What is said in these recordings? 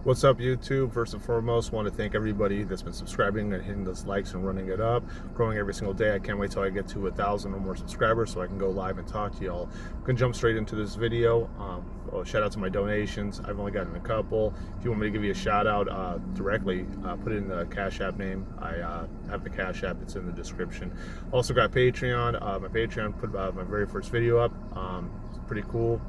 What's up, YouTube? First and foremost, want to thank everybody that's been subscribing and hitting those likes and running it up, growing every single day. I can't wait till I get to 1,000 or more subscribers so I can go live and talk to y'all. I'm gonna jump straight into this video. Shout out to my donations. I've only gotten a couple. If you want me to give you a shout out directly, put in the Cash App name. I have the Cash App. It's in the description. Also got Patreon. My Patreon put my very first video up. It's pretty cool.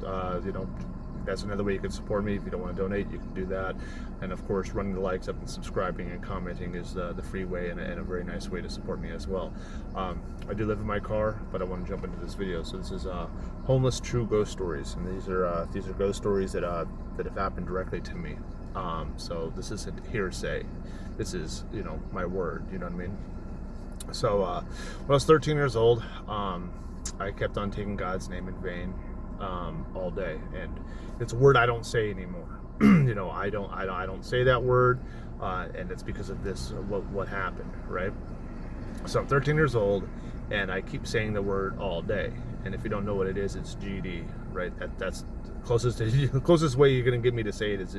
That's another way you can support me. If you don't want to donate, you can do that. And of course, running the likes up and subscribing and commenting is the free way and a very nice way to support me as well. I do live in my car, but I want to jump into this video. So this is homeless true ghost stories, and these are ghost stories that have happened directly to me. So this isn't hearsay. This is my word. You know what I mean? So when I was 13 years old, I kept on taking God's name in vain. All day, and it's a word I don't say anymore. I don't say that word, and it's because of this what happened, right? So I'm 13 years old, and I keep saying the word all day. And if you don't know what it is, it's GD, right? That's the closest way you're gonna get me to say it is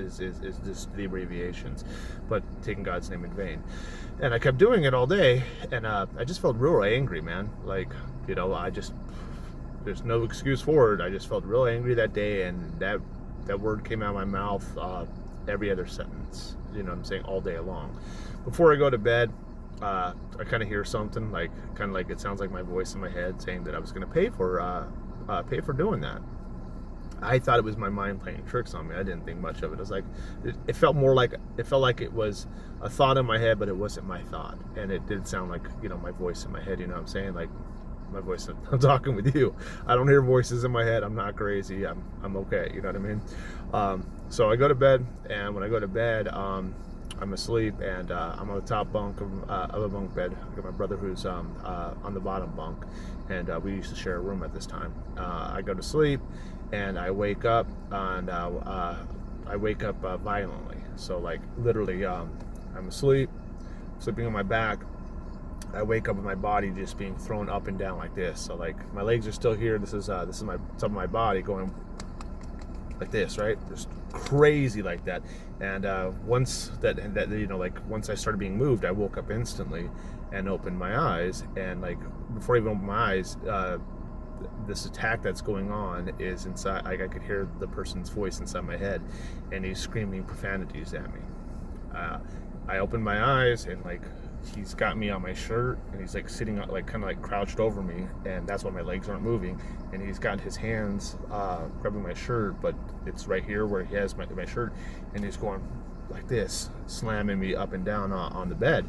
just the abbreviations, but taking God's name in vain. And I kept doing it all day, and I just felt real angry, man. There's no excuse for it. I just felt real angry that day, and that word came out of my mouth every other sentence. You know what I'm saying? All day long. Before I go to bed, I kind of hear something like it sounds like my voice in my head saying that I was going to pay for doing that. I thought it was my mind playing tricks on me. I didn't think much of it. It was like it felt like it was a thought in my head, but it wasn't my thought, and it did sound like my voice in my head. You know what I'm saying? Like my voice. I'm talking with you. I don't hear voices in my head. I'm not crazy. I'm okay. You know what I mean? So I go to bed, and when I go to bed, I'm asleep, and I'm on the top bunk of a bunk bed. I got my brother who's on the bottom bunk, and we used to share a room at this time. I go to sleep, and I wake up, and I wake up violently. So like literally, I'm asleep, sleeping on my back. I wake up with my body just being thrown up and down like this. So like my legs are still here. This is my top of my body going like this, right? Just crazy like that. And once once I started being moved, I woke up instantly and opened my eyes. And like before I even opened my eyes, this attack that's going on is inside. Like I could hear the person's voice inside my head, and he's screaming profanities at me. I opened my eyes, and like he's got me on my shirt, and he's like sitting like kind of like crouched over me, and that's why my legs aren't moving, and he's got his hands grabbing my shirt, but it's right here where he has my shirt, and he's going like this, slamming me up and down on the bed,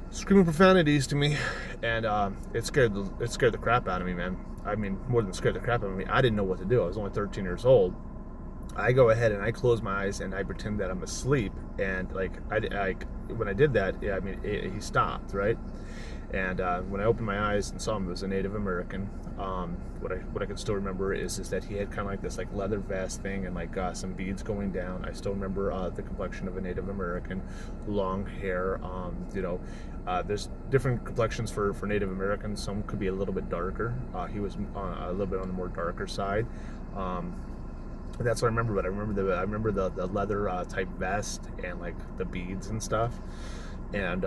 screaming profanities to me, and it scared the crap out of me, man. I mean, more than scared the crap out of me, I didn't know what to do. I was only 13 years old. I go ahead and I close my eyes and I pretend that I'm asleep, and when I did that, he stopped, right? And when I opened my eyes and saw him, it was a Native American. What I can still remember is that he had kind of like this like leather vest thing and like some beads going down. I still remember the complexion of a Native American, long hair. There's different complexions for Native Americans. Some could be a little bit darker. He was a little bit on the more darker side. That's what I remember, but I remember the leather type vest and like the beads and stuff. And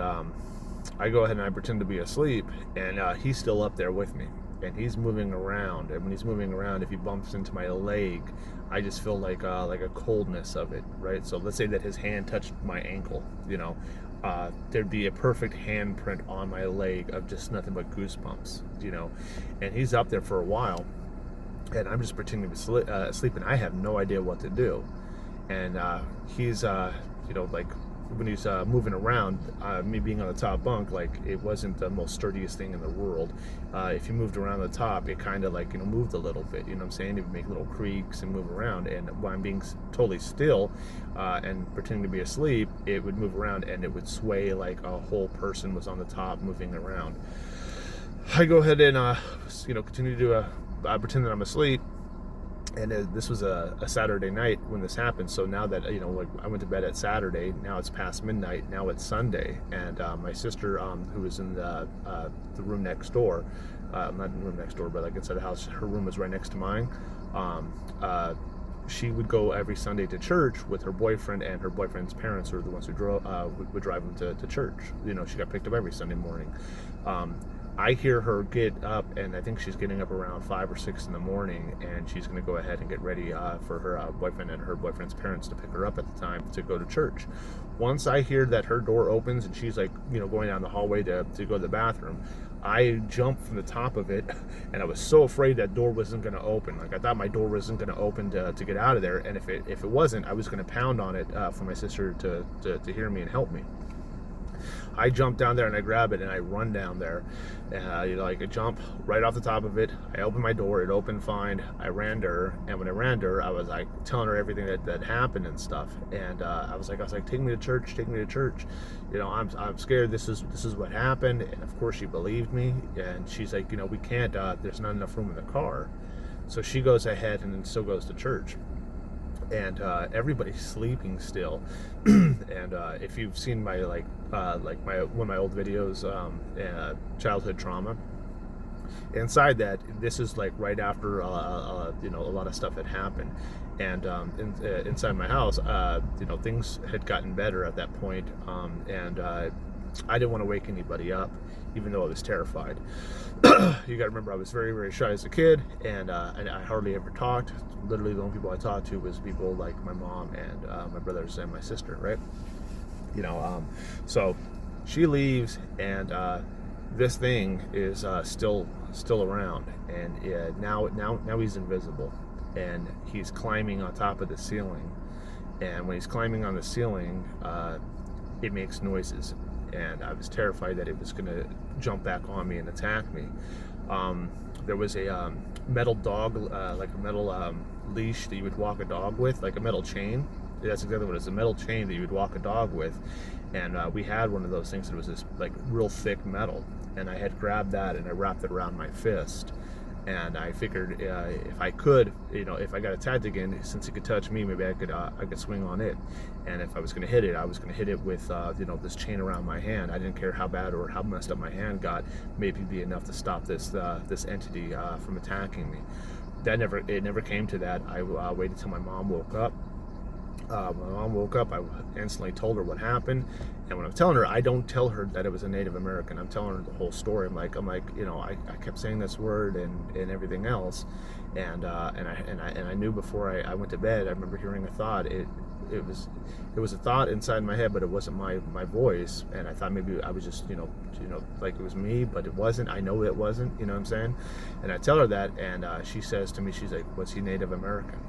I go ahead and I pretend to be asleep, and he's still up there with me, and he's moving around. And when he's moving around, if he bumps into my leg, I just feel like a coldness of it, right? So let's say that his hand touched my ankle, there'd be a perfect handprint on my leg of just nothing but goosebumps, and he's up there for a while. And I'm just pretending to be asleep, and I have no idea what to do. And he's, like when he's moving around, me being on the top bunk, like it wasn't the most sturdiest thing in the world. If you moved around the top, it kind of like moved a little bit. You know what I'm saying? It would make little creaks and move around. And while I'm being totally still and pretending to be asleep, it would move around and it would sway like a whole person was on the top moving around. I go ahead and continue to pretend that I'm asleep, and this was a Saturday night when this happened. So now that I went to bed at Saturday, now it's past midnight. Now it's Sunday, and my sister, who was in the room next door, not in the room next door, but like inside the house, her room was right next to mine. she would go every Sunday to church with her boyfriend, and her boyfriend's parents were the ones who would drive them to church. You know, she got picked up every Sunday morning. I hear her get up, and I think she's getting up around 5 or 6 in the morning, and she's going to go ahead and get ready for her boyfriend and her boyfriend's parents to pick her up at the time to go to church. Once I hear that her door opens and she's like, you know, going down the hallway to go to the bathroom, I jumped from the top of it, and I was so afraid that door wasn't going to open. Like, I thought my door wasn't going to open to get out of there, and if it wasn't, I was going to pound on it for my sister to hear me and help me. I jump down there and I grab it and I run down there. You know, like I jump right off the top of it. I open my door, it opened fine. I ran to her, and when I ran to her, I was like telling her everything that happened and stuff. And I was like, take me to church, take me to church. You know, I'm scared. This is what happened. And of course, she believed me. And she's like, you know, we can't. There's not enough room in the car. So she goes ahead and then still goes to church. And everybody's sleeping still. And if you've seen my one of my old videos, childhood trauma, inside that, this is like right after you know, a lot of stuff had happened. And inside my house, you know, things had gotten better at that point. And I didn't want to wake anybody up, even though I was terrified. You got to remember, I was very, very shy as a kid, and I hardly ever talked. Literally, the only people I talked to was people like my mom and my brothers and my sister, right? You know, so she leaves, and this thing is still around, and now he's invisible, and he's climbing on top of the ceiling. And when he's climbing on the ceiling, it makes noises. And I was terrified that it was going to jump back on me and attack me. There was a metal dog, like a metal leash that you would walk a dog with, like a metal chain. That's exactly what it is, a metal chain that you would walk a dog with. And we had one of those things that was this like real thick metal. And I had grabbed that and I wrapped it around my fist. And I figured if I could, you know, if I got attacked again, since it could touch me, maybe I could swing on it. And if I was going to hit it, I was going to hit it with, you know, this chain around my hand. I didn't care how bad or how messed up my hand got. Maybe it'd be enough to stop this entity from attacking me. It never came to that. I waited till my mom woke up. When my mom woke up, I instantly told her what happened. And when I'm telling her, I don't tell her that it was a Native American. I'm telling her the whole story. I'm like, you know, I kept saying this word and everything else, and I knew before I went to bed. I remember hearing a thought. It was a thought inside my head, but it wasn't my voice. And I thought maybe I was just, you know, like it was me, but it wasn't. I know it wasn't. You know what I'm saying? And I tell her that, and she says to me, she's like, "Was he Native American?"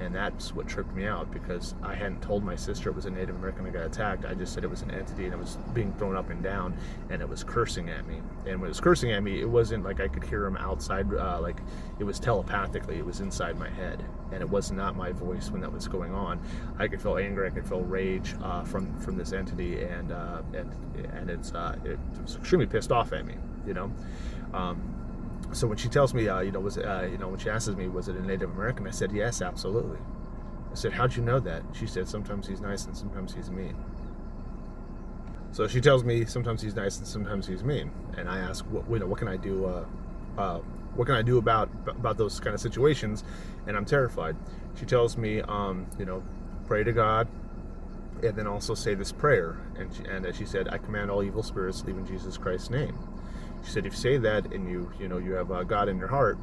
And that's what tripped me out, because I hadn't told my sister it was a Native American that got attacked. I just said it was an entity, and it was being thrown up and down, and it was cursing at me. And when it was cursing at me, it wasn't like I could hear him outside, like it was telepathically. It was inside my head, and it was not my voice when that was going on. I could feel anger, I could feel rage from this entity, and it was extremely pissed off at me, you know. So when she tells me, you know, when she asks me, was it a Native American? I said, yes, absolutely. I said, how'd you know that? She said, sometimes he's nice and sometimes he's mean. So she tells me sometimes he's nice and sometimes he's mean. And I ask, what can I do? What can I do about those kind of situations? And I'm terrified. She tells me, you know, pray to God, and then also say this prayer. And she said, I command all evil spirits to leave in Jesus Christ's name. She said, if you say that and you have God in your heart,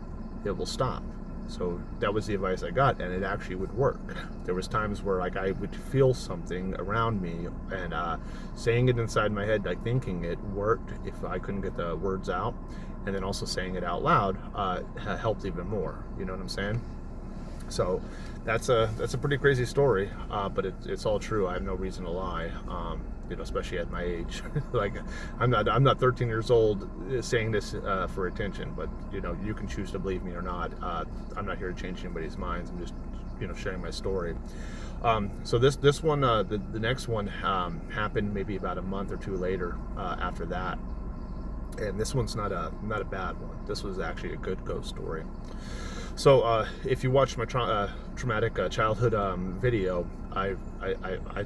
it will stop. So that was the advice I got, and it actually would work. There was times where like I would feel something around me, and saying it inside my head, like thinking it, worked if I couldn't get the words out, and then also saying it out loud helped even more. You know what I'm saying? So that's a pretty crazy story, but it's all true. I have no reason to lie. You know, especially at my age. Like I'm not 13 years old saying this for attention, but you know, you can choose to believe me or not. I'm not here to change anybody's minds. I'm just, you know, sharing my story. So this one, the next one happened maybe about a month or two later after that, and this one's not a bad one. This was actually a good ghost story. So if you watched my traumatic childhood video, I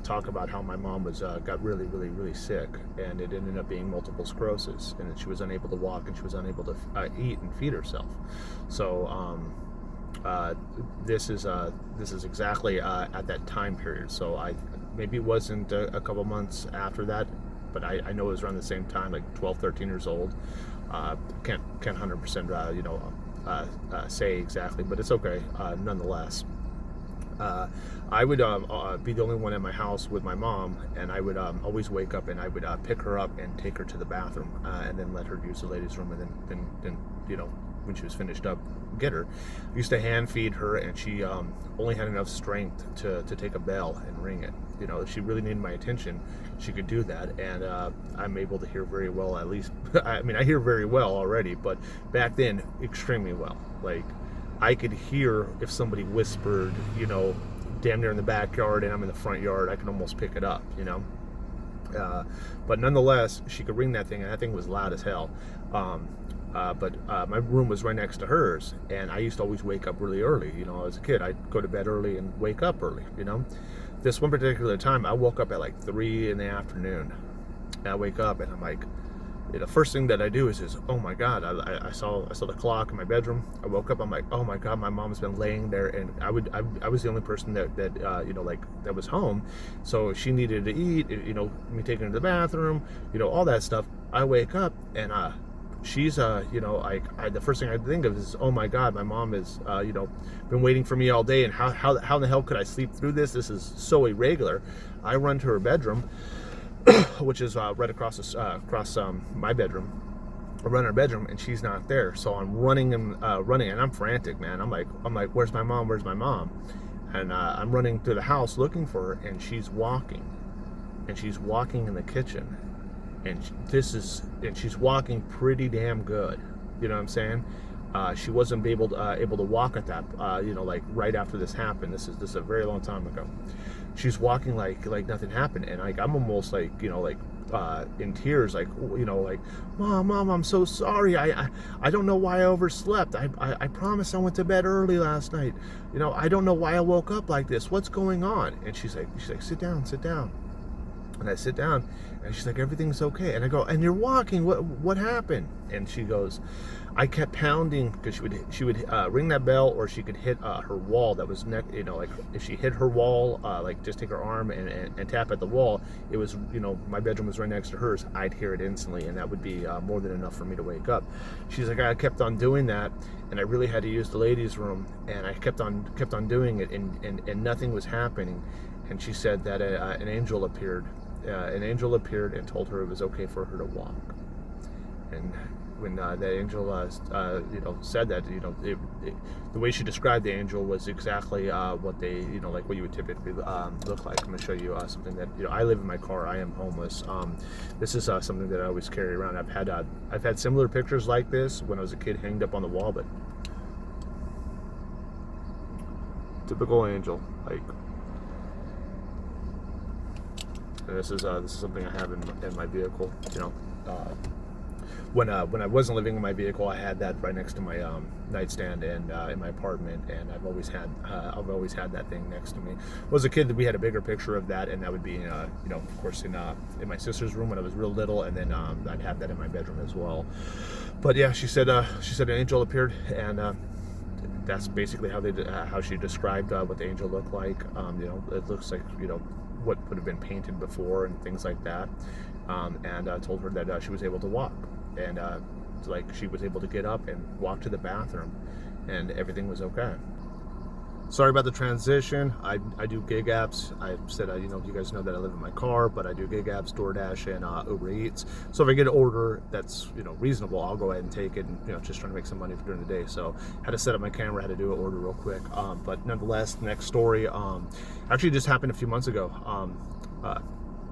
talk about how my mom got really sick, and it ended up being multiple sclerosis, and she was unable to walk, and she was unable to eat and feed herself. So this is exactly at that time period. So maybe it wasn't a couple months after that, but I know it was around the same time, like 12, 13 years old. Can't 100% say exactly, but it's okay nonetheless. I would be the only one in my house with my mom, and I would always wake up and I would pick her up and take her to the bathroom, and then let her use the ladies' room, and then when she was finished up, get her. I used to hand feed her, and she only had enough strength to take a bell and ring it. If she really needed my attention, she could do that, and I'm able to hear very well, at least. I mean, I hear very well already, but back then, extremely well. Like, I could hear if somebody whispered, damn near in the backyard, and I'm in the front yard. I can almost pick it up, but nonetheless, she could ring that thing, and that thing was loud as hell. But my room was right next to hers, and I used to always wake up really early. As a kid, I'd go to bed early and wake up early. This one particular time, I woke up at like 3 in the afternoon. And I wake up, and I'm like, the first thing that I do is oh my God, I saw the clock in my bedroom. I woke up, I'm like, oh my God, my mom's been laying there, and I was the only person that that was home, so she needed to eat, me taking her to the bathroom, all that stuff. I wake up, and she's the first thing I think of is, oh my God, my mom is been waiting for me all day, and how in the hell could I sleep through this? This is so irregular. I run to her bedroom, which is right across my bedroom. I run her bedroom, and she's not there. So I'm running, and I'm frantic, man. I'm like, where's my mom? Where's my mom? And I'm running through the house looking for her, and she's walking in the kitchen, and she's walking pretty damn good. You know what I'm saying? She wasn't able to walk at that, right after this happened. This is a very long time ago. She's walking like nothing happened, and I'm almost in tears, Mom, I'm so sorry. I don't know why I overslept. I promise I went to bed early last night. I don't know why I woke up like this. What's going on? And she's like, sit down. And I sit down, and she's like, everything's okay. And I go, and you're walking, what happened? And she goes, I kept pounding, because she would ring that bell, or she could hit her wall that was if she hit her wall, just take her arm and tap at the wall. It was, my bedroom was right next to hers. I'd hear it instantly, and that would be more than enough for me to wake up. She's like, I kept on doing that, and I really had to use the ladies' room, and I kept on doing it, and nothing was happening. And she said that an angel appeared. And told her it was okay for her to walk. And when that angel said that, the way she described the angel was exactly what they, what you would typically look like. I'm going to show you something that, I live in my car. I am homeless. This is something that I always carry around. I've had similar pictures like this when I was a kid, hanged up on the wall, but typical angel, And this is something I have in my vehicle. When I wasn't living in my vehicle, I had that right next to my nightstand and in my apartment, and I've always had that thing next to me. When I was a kid, we had a bigger picture of that, and that would be of course in my sister's room when I was real little, and then I'd have that in my bedroom as well. But yeah, she said an angel appeared, and that's basically how she described what the angel looked like. It looks like what would have been painted before and things like that, and told her that she was able to walk, and she was able to get up and walk to the bathroom, and everything was okay. Sorry about the transition. I do gig apps. I said, you guys know that I live in my car, but I do gig apps, DoorDash, and Uber Eats. So if I get an order that's reasonable, I'll go ahead and take it, and just trying to make some money during the day. So had to set up my camera, had to do an order real quick. But nonetheless, next story actually just happened a few months ago.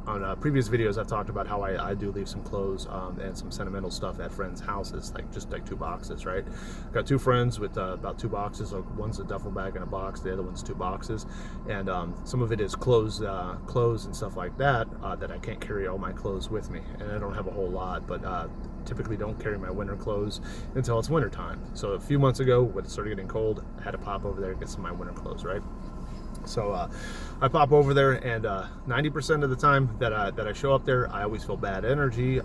On previous videos, I've talked about how I do leave some clothes and some sentimental stuff at friends' houses, just 2 boxes, right? Got 2 friends with about 2 boxes. One's a duffel bag and a box, the other one's 2 boxes, and some of it is clothes and stuff like that that I can't carry all my clothes with me, and I don't have a whole lot, but typically don't carry my winter clothes until it's winter time. So a few months ago, when it started getting cold, I had to pop over there and get some of my winter clothes, right? So I pop over there, and 90% of the time that I show up there, I always feel bad energy.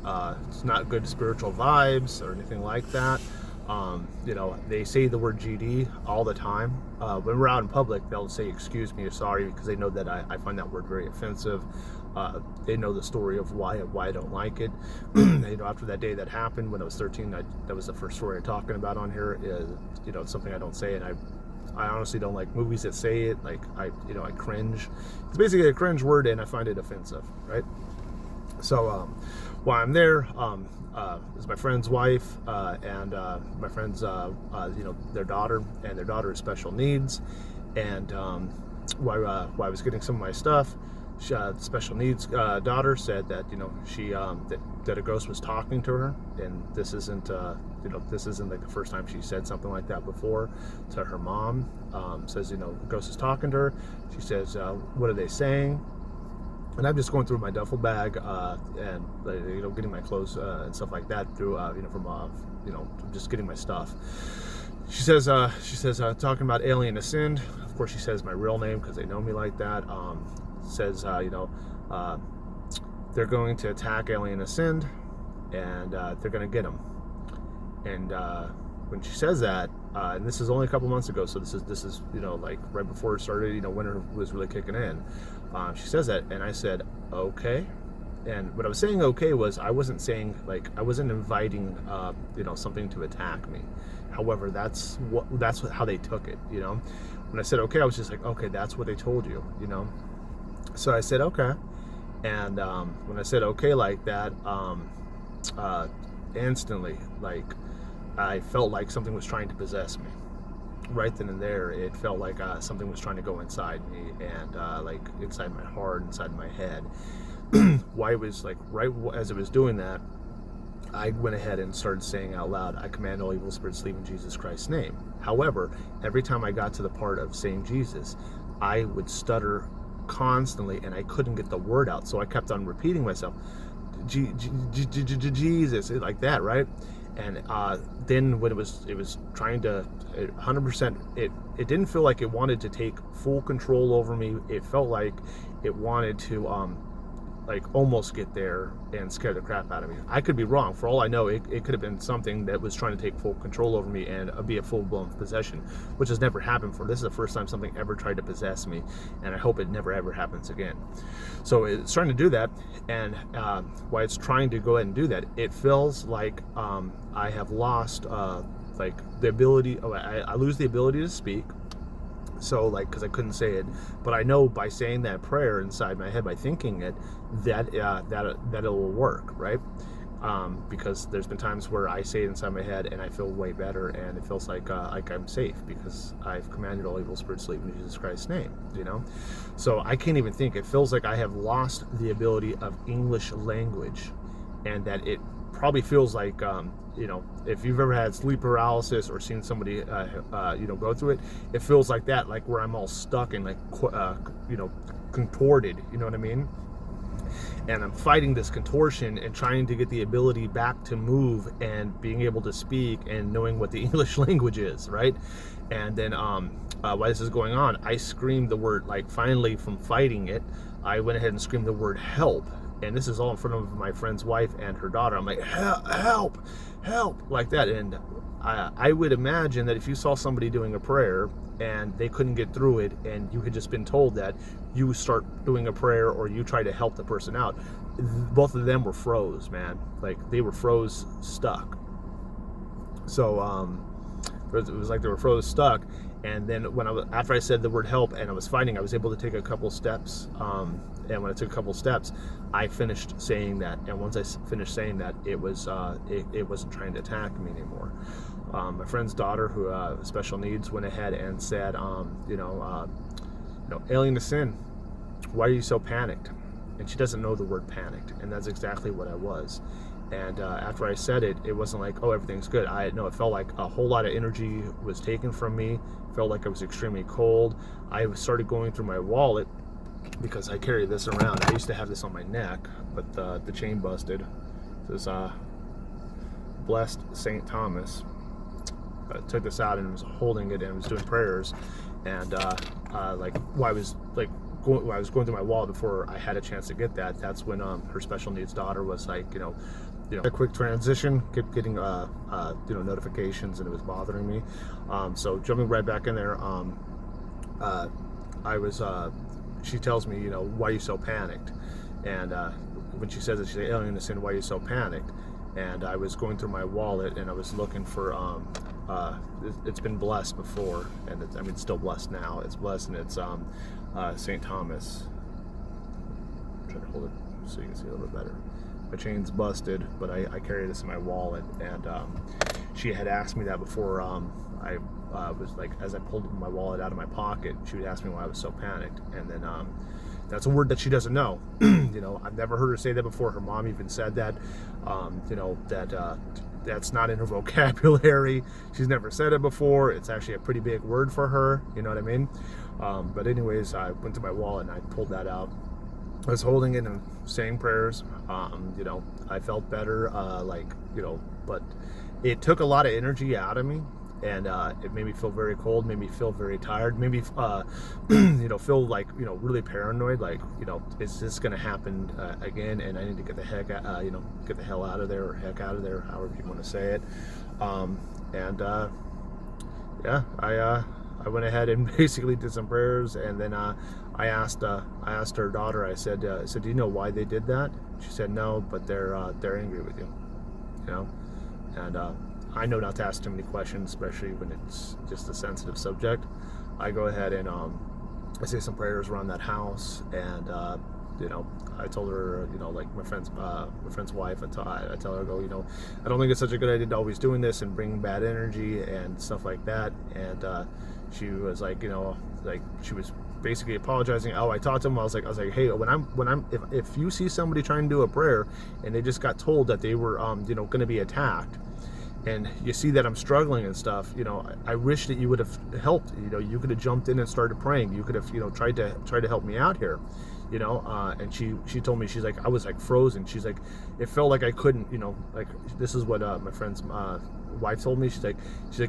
It's not good spiritual vibes or anything like that. You know, they say the word GD all the time. When we're out in public, they'll say excuse me or sorry because they know that I find that word very offensive. They know the story of why I don't like it. You know, after that day that happened when I was 13, that was the first story I'm talking about on here. Is, you know, it's something I don't say, and I honestly don't like movies that say it. Like I cringe. It's basically a cringe word, and I find it offensive, right? So while I'm there, is my friend's wife and my friend's you know, their daughter, and their daughter has special needs. And while I was getting some of my stuff, special needs daughter said that, you know, she that a ghost was talking to her, and this isn't you know, this isn't like the first time she said something like that before to her mom. Says, you know, the ghost is talking to her. She says, what are they saying? And I'm just going through my duffel bag and, you know, getting my clothes and stuff like that through you know, from you know, just getting my stuff. She says talking about AlienAscend. Of course, she says my real name because they know me like that. Says you know, they're going to attack AlienAscend, and they're going to get them. And when she says that, and this is only a couple months ago, so this is you know, like right before it started, you know, winter was really kicking in. She says that, and I said okay. And what I was saying okay was I wasn't saying, like, I wasn't inviting you know, something to attack me. However, that's how they took it, you know. When I said okay, I was just like, okay, that's what they told you, you know. So I said okay, and when I said okay like that, instantly, like, I felt like something was trying to possess me. Right then and there, it felt like something was trying to go inside me, and like inside my heart, inside my head. Why it was like right as it was doing that, I went ahead and started saying out loud, I command all evil spirits to leave in Jesus Christ's name. However, every time I got to the part of saying Jesus, I would stutter constantly, and I couldn't get the word out, so I kept on repeating myself, Jesus, like that, right? And then when it was trying to 100%, it didn't feel like it wanted to take full control over me. It felt like it wanted to like almost get there and scare the crap out of me. I could be wrong. For all I know, it could have been something that was trying to take full control over me and be a full-blown possession, which has never happened before. This is the first time something ever tried to possess me, and I hope it never ever happens again. So it's trying to do that, and while it's trying to go ahead and do that, it feels like I have lost like the ability. I lose the ability to speak. So, like, because I couldn't say it, but I know by saying that prayer inside my head, by thinking it, that it will work, right? Because there's been times where I say it inside my head and I feel way better, and it feels like I'm safe because I've commanded all evil spirits to leave in Jesus Christ's name, you know. So I can't even think. It feels like I have lost the ability of English language, and that it probably feels like you know, if you've ever had sleep paralysis or seen somebody you know, go through it, it feels like that, like where I'm all stuck and like you know, contorted, you know what I mean? And I'm fighting this contortion and trying to get the ability back to move and being able to speak and knowing what the English language is, right? And then while this is going on, I screamed the word, like, finally from fighting it, I went ahead and screamed the word help. And this is all in front of my friend's wife and her daughter. I'm like, help, help, like that. And I would imagine that if you saw somebody doing a prayer and they couldn't get through it, and you had just been told that, you start doing a prayer or you try to help the person out, both of them were froze, man. Like, they were froze stuck. So it was like they were froze stuck. And then after I said the word help and I was fighting, I was able to take a couple steps. And when I took a couple steps, I finished saying that. And once I finished saying that, it wasn't trying to attack me anymore. My friend's daughter, who special needs, went ahead and said, you know, AlienAscend, why are you so panicked? And she doesn't know the word panicked, and that's exactly what I was. And after I said it, it wasn't like, oh, everything's good. It felt like a whole lot of energy was taken from me. It felt like I was extremely cold. I started going through my wallet because I carry this around. I used to have this on my neck, but the chain busted. This blessed St. Thomas. I took this out and was holding it and was doing prayers. And like, while I was like when I was going through my wallet before I had a chance to get that, that's when her special needs daughter was like, a quick transition, kept getting notifications, and it was bothering me. So jumping right back in there, she tells me, why are you so panicked? And when she says it, she's like, AlienAscend, why are you so panicked? And I was going through my wallet and I was looking for, it's been blessed before, and it's still blessed now. It's blessed, and it's St. Thomas. I'm trying to hold it so you can see a little bit better. My chain's busted, but I carry this in my wallet, and she had asked me that before. I was like, as I pulled my wallet out of my pocket, she would ask me why I was so panicked, and then that's a word that she doesn't know. I've never heard her say that before. Her mom even said that. That's not in her vocabulary. She's never said it before. It's actually a pretty big word for her. You know what I mean? But anyways, I went to my wallet and I pulled that out. I was holding it and saying prayers. I felt better, but it took a lot of energy out of me, and it made me feel very cold, made me feel very tired, made me feel like, really paranoid, like, is this going to happen again, and I need to get the heck get the hell out of there, or heck out of there, however you want to say it. I went ahead and basically did some prayers, and then I asked her daughter. I said, do you know why they did that? She said no, but they're angry with you, And I know not to ask too many questions, especially when it's just a sensitive subject. I go ahead and I say some prayers around that house, and I told her, like my friend's wife, I tell her, I don't think it's such a good idea to always doing this and bring bad energy and stuff like that. And she was like, she was basically apologizing. I talked to him. I was like, hey, if you see somebody trying to do a prayer and they just got told that they were, going to be attacked, and you see that I'm struggling and stuff, I wish that you would have helped. You could have jumped in and started praying. You could have, tried to help me out here, And she told me, she's like, I was like frozen. She's like, it felt like I couldn't, like, this is what my friend's wife told me. She's like,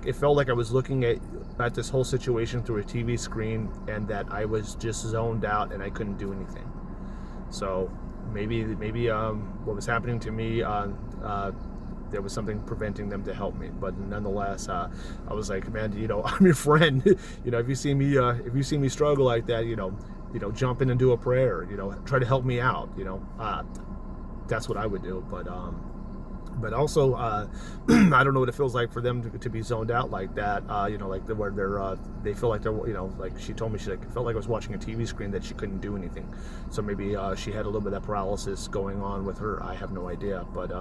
it felt like I was looking at this whole situation through a TV screen, and that I was just zoned out and I couldn't do anything. So maybe what was happening to me, there was something preventing them to help me. But nonetheless, I was like, man, I'm your friend. If you see me struggle like that, jump in and do a prayer. Try to help me out. That's what I would do. But also, I don't know what it feels like for them to be zoned out like that. Where they feel like they're, like she told me, she's like, it felt like I was watching a TV screen, that she couldn't do anything. So maybe she had a little bit of that paralysis going on with her. I have no idea. But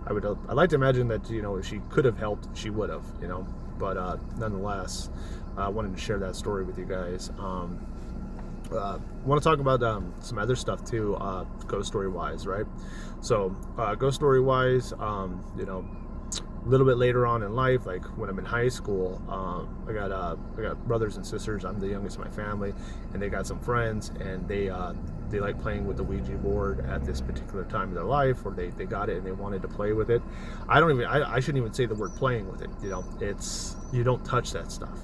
I'd like to imagine that, if she could have helped, she would have, But nonetheless, I wanted to share that story with you guys. I want to talk about some other stuff too, ghost story wise, right? So ghost story wise, a little bit later on in life, like when I'm in high school, I got brothers and sisters. I'm the youngest in my family, and they got some friends, and they like playing with the Ouija board at this particular time of their life, or they got it and they wanted to play with it. I shouldn't even say the word playing with it. It's, you don't touch that stuff.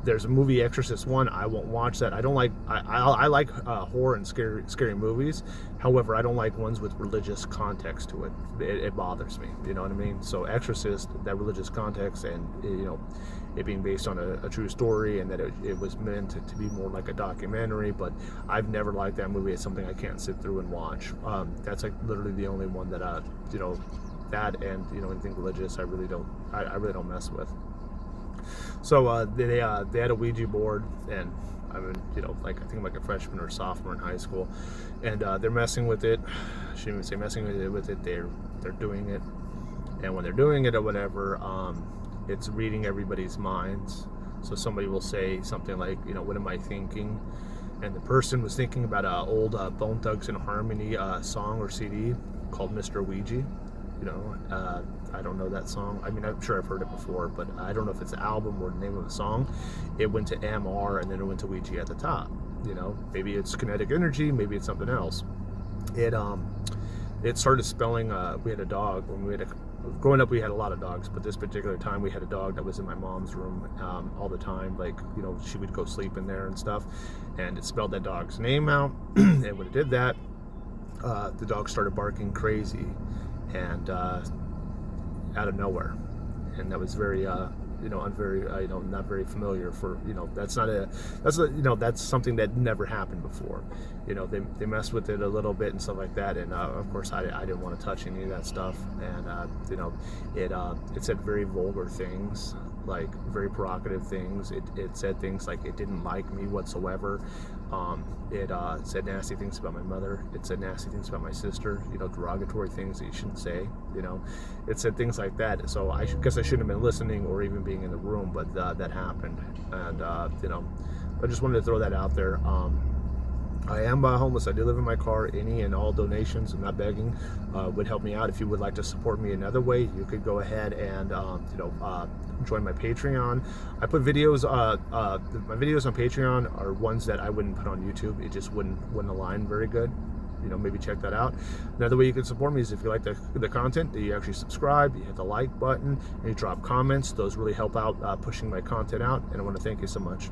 There's a movie, Exorcist 1. I won't watch that. I don't like, I like horror and scary movies. However, I don't like ones with religious context to it. It bothers me. You know what I mean? So Exorcist, that religious context, and it being based on a true story, and that it was meant to be more like a documentary. But I've never liked that movie. It's something I can't sit through and watch. That's like literally the only one that that and anything religious, I really don't mess with. So they had a Ouija board, and I think I'm like a freshman or sophomore in high school, and they're messing with it. I shouldn't even say messing with it. They're doing it, and when they're doing it or whatever, it's reading everybody's minds. So somebody will say something like, what am I thinking? And the person was thinking about an old Bone Thugs and Harmony song or CD called Mr. Ouija. I don't know that song. I mean, I'm sure I've heard it before, but I don't know if it's the album or the name of the song. It went to MR, and then it went to Ouija at the top. Maybe it's kinetic energy, maybe it's something else. It started spelling. We had a dog when we had growing up we had a lot of dogs, but this particular time we had a dog that was in my mom's room all the time. Like, you know, she would go sleep in there and stuff, and it spelled that dog's name out. And when it did that, the dog started barking crazy, and out of nowhere, and that was very you know, you know, not very familiar for, you know, that's you know, that's something that never happened before. You know, they messed with it a little bit and stuff like that, and of course I didn't want to touch any of that stuff, and you know, it said very vulgar things, like very provocative things. It said things like it didn't like me whatsoever. It said nasty things about my mother. It said nasty things about my sister, you know, derogatory things that you shouldn't say, you know. It said things like that. So I guess I shouldn't have been listening or even being in the room, but that happened. And, you know, I just wanted to throw that out there. I am homeless. I do live in my car. Any and all donations, I'm not begging, would help me out. If you would like to support me another way, you could go ahead and you know, join my Patreon. I put videos. My videos on Patreon are ones that I wouldn't put on YouTube. It just wouldn't align very good. You know, maybe check that out. Another way you can support me is if you like the content, that you actually subscribe, you hit the like button, and you drop comments. Those really help out pushing my content out. And I want to thank you so much.